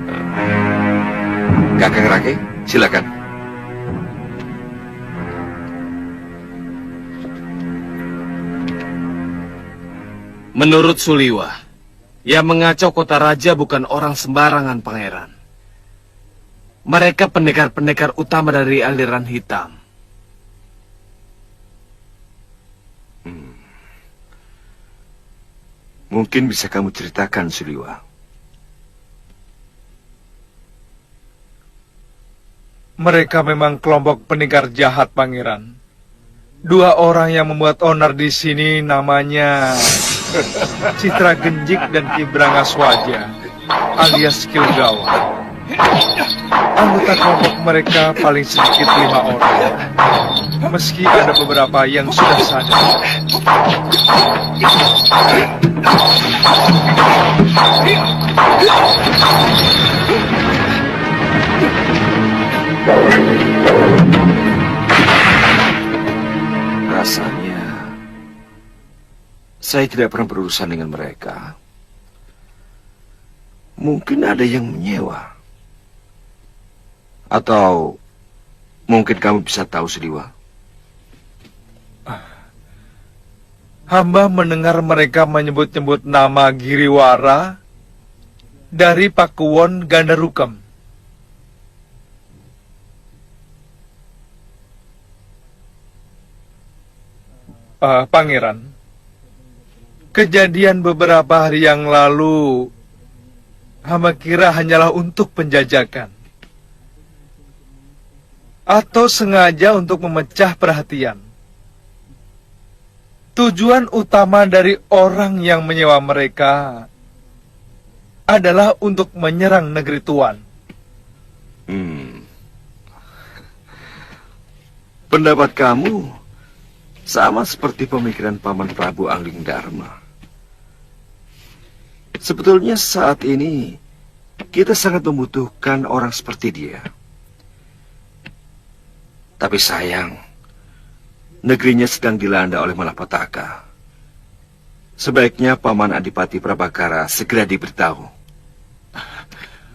Kakang Rake, silakan. Menurut Suliwa, yang mengacau kota raja bukan orang sembarangan, Pangeran. Mereka pendekar-pendekar utama dari aliran hitam. Mungkin bisa kamu ceritakan, Suliwa. Mereka memang kelompok pendekar jahat, Pangeran. 2 orang yang membuat onar di sini namanya Citra Genjik dan Ki Brangaswaja, alias Kilgawa. Anggota kelompok mereka paling sedikit 5 orang. Meski ada beberapa yang sudah sadar. Rasanya saya tidak pernah berurusan dengan mereka. Mungkin ada yang menyewa. Atau mungkin kamu bisa tahu, Suliwa. Hamba mendengar mereka menyebut-nyebut nama Giriwara dari Pakuwon Gandarukam. Pangeran, kejadian beberapa hari yang lalu hamba kira hanyalah untuk penjajakan. Atau sengaja untuk memecah perhatian. Tujuan utama dari orang yang menyewa mereka adalah untuk menyerang negeri Tuan. Pendapat kamu sama seperti pemikiran Paman Prabu Angling Dharma. Sebetulnya saat ini kita sangat membutuhkan orang seperti dia. Tapi sayang, negerinya sedang dilanda oleh malapetaka. Sebaiknya Paman Adipati Prabakara segera diberitahu.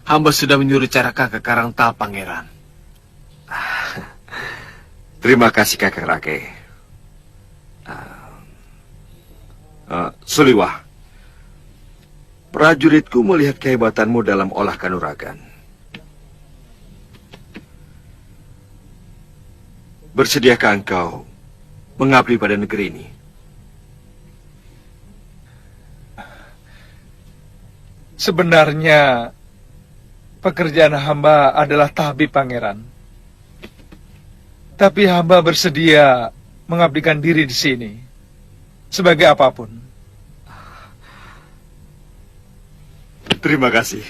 Hamba sudah menyuruh Caraka ke Karangtal, Pangeran. Terima kasih, Kakang Rake. Suliwa, prajuritku melihat kehebatanmu dalam olah kanuragan. Bersediakah engkau mengabdi pada negeri ini? Sebenarnya, pekerjaan hamba adalah tabib, Pangeran. Tapi hamba bersedia mengabdikan diri di sini, sebagai apapun. Terima kasih.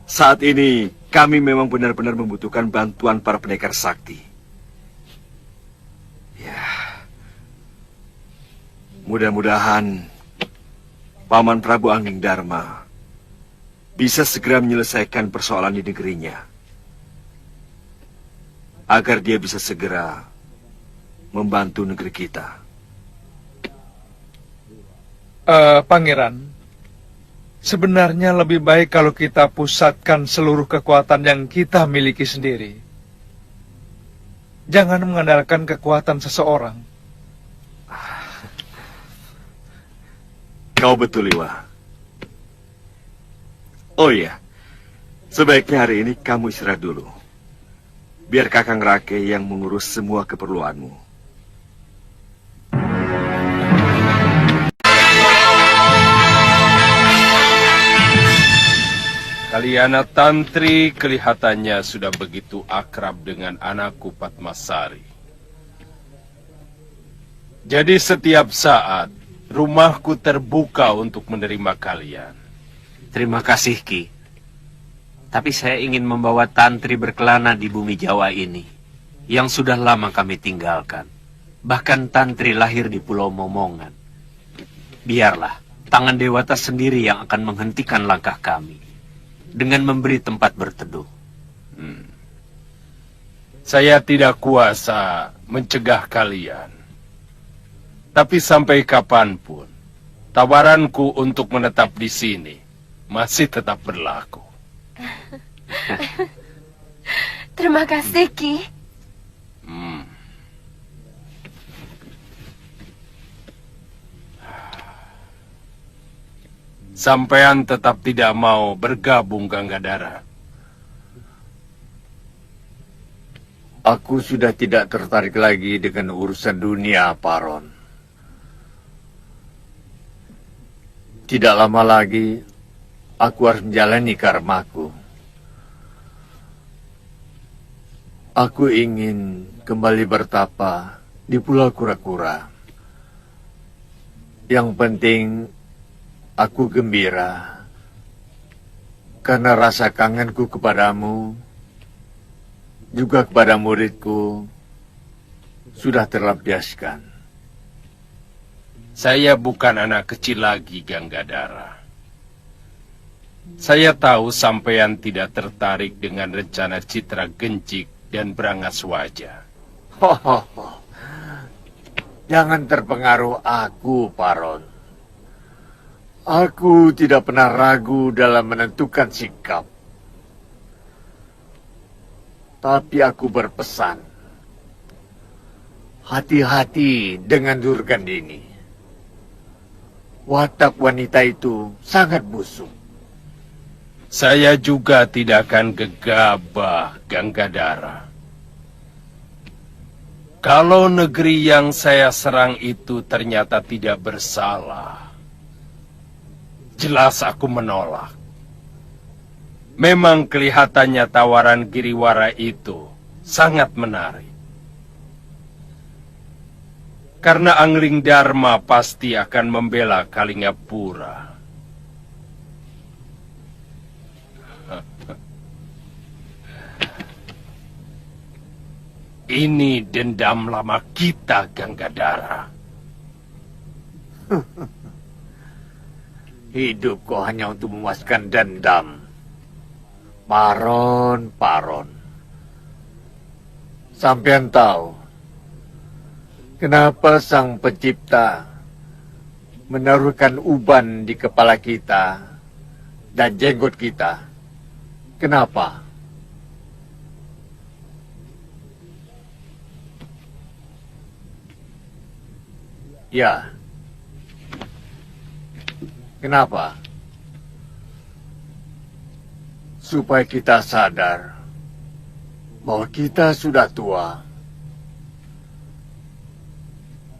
Saat ini, kami memang benar-benar membutuhkan bantuan para pendekar sakti. Mudah-mudahan Paman Prabu Angling Dharma bisa segera menyelesaikan persoalan di negerinya, agar dia bisa segera membantu negeri kita. Pangeran, sebenarnya lebih baik kalau kita pusatkan seluruh kekuatan yang kita miliki sendiri. Jangan mengandalkan kekuatan seseorang. Kau betul, Liwa. Oh iya, sebaiknya hari ini kamu istirahat dulu. Biar Kakang Rake yang mengurus semua keperluanmu. Kaliana Tantri kelihatannya sudah begitu akrab dengan anakku Padmasari. Jadi setiap saat rumahku terbuka untuk menerima kalian. Terima kasih, Ki. Tapi saya ingin membawa Tantri berkelana di bumi Jawa ini. yang sudah lama kami tinggalkan. Bahkan Tantri lahir di Pulau Momongan. Biarlah tangan Dewata sendiri yang akan menghentikan langkah kami dengan memberi tempat berteduh. Saya tidak kuasa mencegah kalian. Tapi sampai kapanpun, tawaranku untuk menetap di sini masih tetap berlaku. Terima kasih, Ki. Sampean tetap tidak mau bergabung, Ganggadara. Aku sudah tidak tertarik lagi dengan urusan dunia, Paron. Tidak lama lagi, aku harus menjalani karmaku. Aku ingin kembali bertapa di Pulau Kura-Kura. Yang penting, aku gembira karena rasa kangenku kepadamu, juga kepada muridku, sudah terlampiaskan. Saya bukan anak kecil lagi, Ganggadara. Saya tahu sampean tidak tertarik dengan rencana Citra Genjik dan Brangaswaja. Jangan terpengaruh aku, Paron. Aku tidak pernah ragu dalam menentukan sikap. Tapi aku berpesan, hati-hati dengan Durgandini. Watak wanita itu sangat busuk. Saya juga tidak akan gegabah, Ganggadara. Kalau negeri yang saya serang itu ternyata tidak bersalah, jelas aku menolak. Memang kelihatannya tawaran Giriwara itu sangat menarik. Karena Angling Dharma pasti akan membela Kalingapura. Ini dendam lama kita, Ganggadara. Hidup kok hanya untuk memuaskan dendam. Paron. Sampean tahu kenapa Sang Pencipta menaruhkan uban di kepala kita dan jenggot kita? Kenapa? Ya. Kenapa? Supaya kita sadar bahwa kita sudah tua.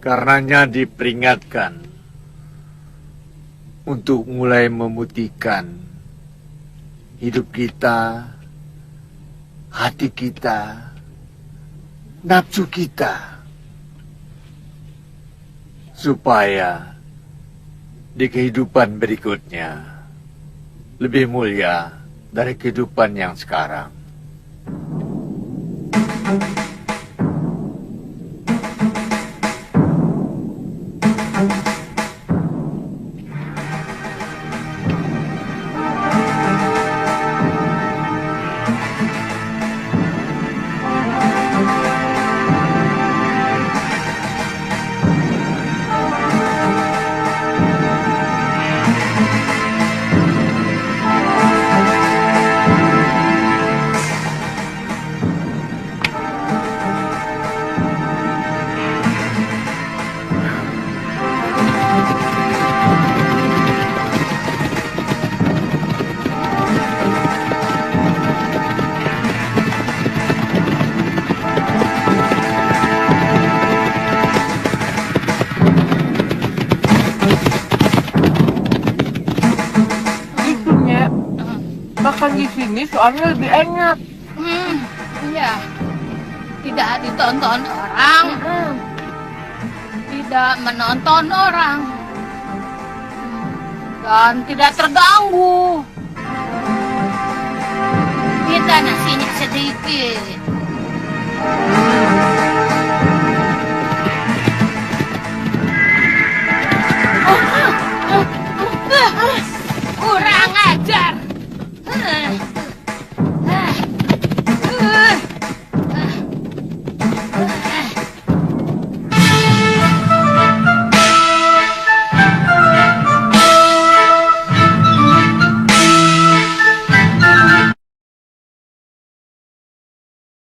Karenanya diperingatkan untuk mulai memutihkan hidup kita, hati kita, nafsu kita. Supaya di kehidupan berikutnya lebih mulia dari kehidupan yang sekarang. Makan di sini soalnya lebih enak. Iya. Tidak ditonton orang. Tidak menonton orang. Dan tidak terganggu. Kita nasinya sedikit.